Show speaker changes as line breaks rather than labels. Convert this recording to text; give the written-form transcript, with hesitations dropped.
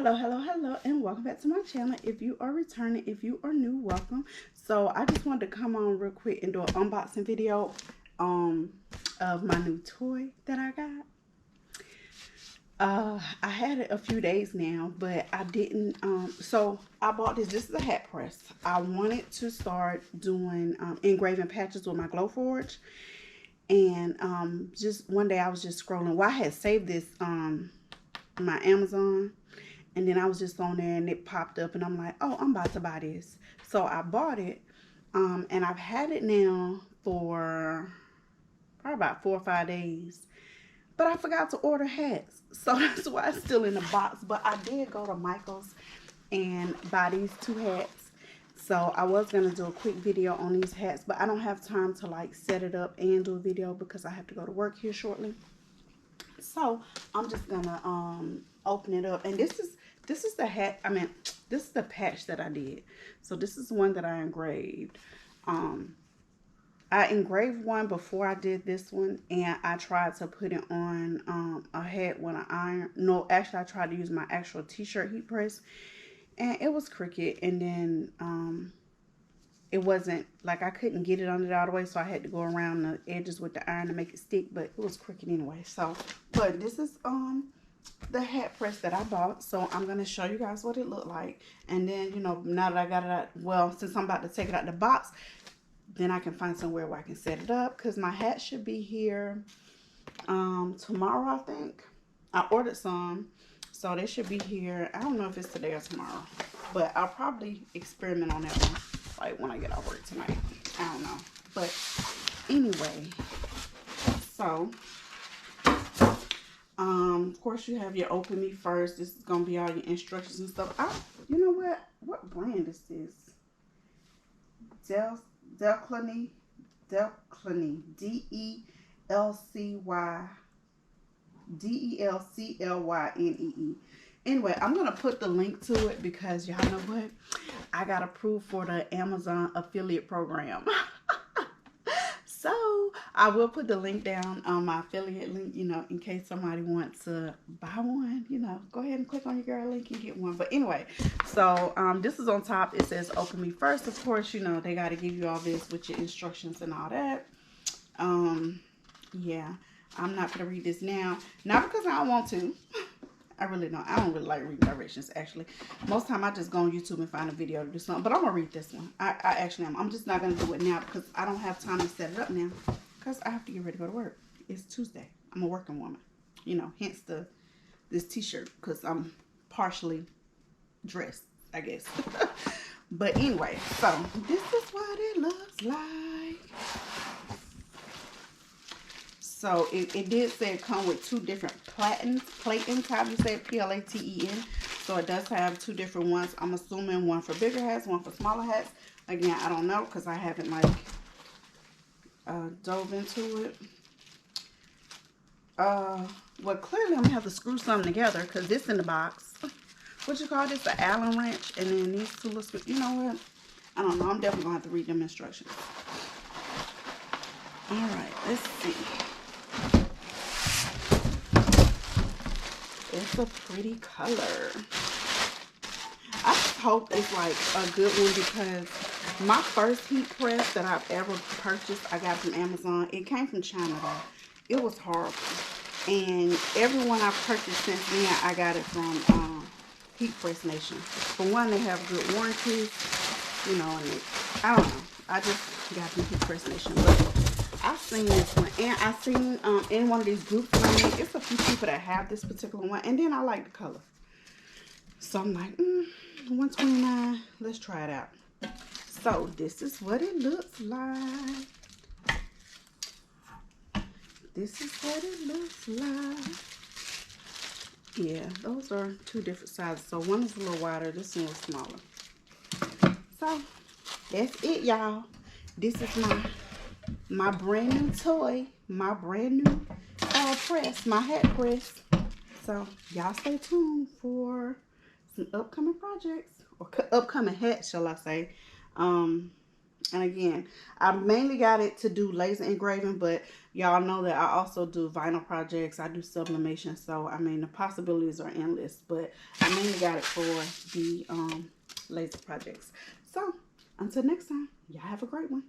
Hello, and welcome back to my channel. If you are returning, if you are new, welcome. So I just wanted to come on real quick and do an unboxing video of my new toy that I got. I had it a few days now, but I didn't so I bought this. This is a hat press. I wanted to start doing engraving patches with my Glowforge, and just one day I was just scrolling. Well, I had saved this my Amazon, and then I was just on there and it popped up and I'm like, oh, I'm about to buy this. So I bought it, and I've had it now for probably about 4 or 5 days, but I forgot to order hats, so that's why it's still in the box. But I did go to Michael's and buy these 2 hats. So I was gonna do a quick video on these hats, but I don't have time to like set it up and do a video because I have to go to work here shortly. So I'm just gonna open it up, and this is the hat. This is the patch that I did. So this is one that I engraved. I engraved one before I did this one, and I tried to put it on a hat with an iron. No, actually I tried to use my actual t-shirt heat press, and it was crooked, and then it wasn't like I couldn't get it on it all the way, so I had to go around the edges with the iron to make it stick, but it was crooked anyway. So, but this is the hat press that I bought, so I'm gonna show you guys what it looked like. And then, you know, now that I got it out, well, since I'm about to take it out the box, then I can find somewhere where I can set it up, because my hat should be here tomorrow, I think. I ordered some, so they should be here. I don't know if it's today or tomorrow, but I'll probably experiment on that one, like when I get off work tonight. I don't know. But anyway, so of course you have your open me first. This is gonna be all your instructions and stuff. You know what brand is this? Delclany, DELCLYNEE. Anyway, I'm gonna put the link to it because y'all know what? I got approved for the Amazon affiliate program. So I will put the link down on my affiliate link, you know, in case somebody wants to buy one, you know, go ahead and click on your girl link and get one. But anyway, so this is on top. It says open me first. Of course, you know, they got to give you all this with your instructions and all that. Yeah, I'm not going to read this now. Not because I don't want to. I really don't. I don't really like reading directions, actually. Most of the time, I just go on YouTube and find a video to do something. But I'm going to read this one. I actually am. I'm just not going to do it now because I don't have time to set it up now. Because I have to get ready to go to work. It's Tuesday. I'm a working woman. You know, hence this t-shirt. Because I'm partially dressed, I guess. But anyway, so this is what it looks like. So it did say it come with 2 different platens, how do you say it? P-L-A-T-E-N. So it does have 2 different ones. I'm assuming one for bigger hats, one for smaller hats. Again, I don't know because I haven't like dove into it. Well, clearly I'm gonna have to screw something together because this in the box. What you call this? The Allen wrench, and then these 2 little screws. You know what? I don't know. I'm definitely gonna have to read them instructions. All right, let's see. It's a pretty color. I just hope it's like a good one because my first heat press that I've ever purchased, I got from Amazon. It came from China though. It was horrible. And every one I've purchased since then, I got it from Heat Press Nation. For one, they have good warranties, you know, and I don't know. I just got from Heat Press Nation. But I've seen this one, and I've seen in one of these groups. It's a few people that have this particular one, and then I like the color. So I'm like, $129. Let's try it out. So this is what it looks like. This is what it looks like. Yeah, those are 2 different sizes. So one is a little wider, this one is smaller. So that's it, y'all. This is my brand new toy, my brand new press, my hat press. So y'all stay tuned for some upcoming projects, or upcoming hats, shall I say. And again, I mainly got it to do laser engraving, but y'all know that I also do vinyl projects. I do sublimation. So, I mean, the possibilities are endless. But I mainly got it for the laser projects. So, until next time, y'all have a great one.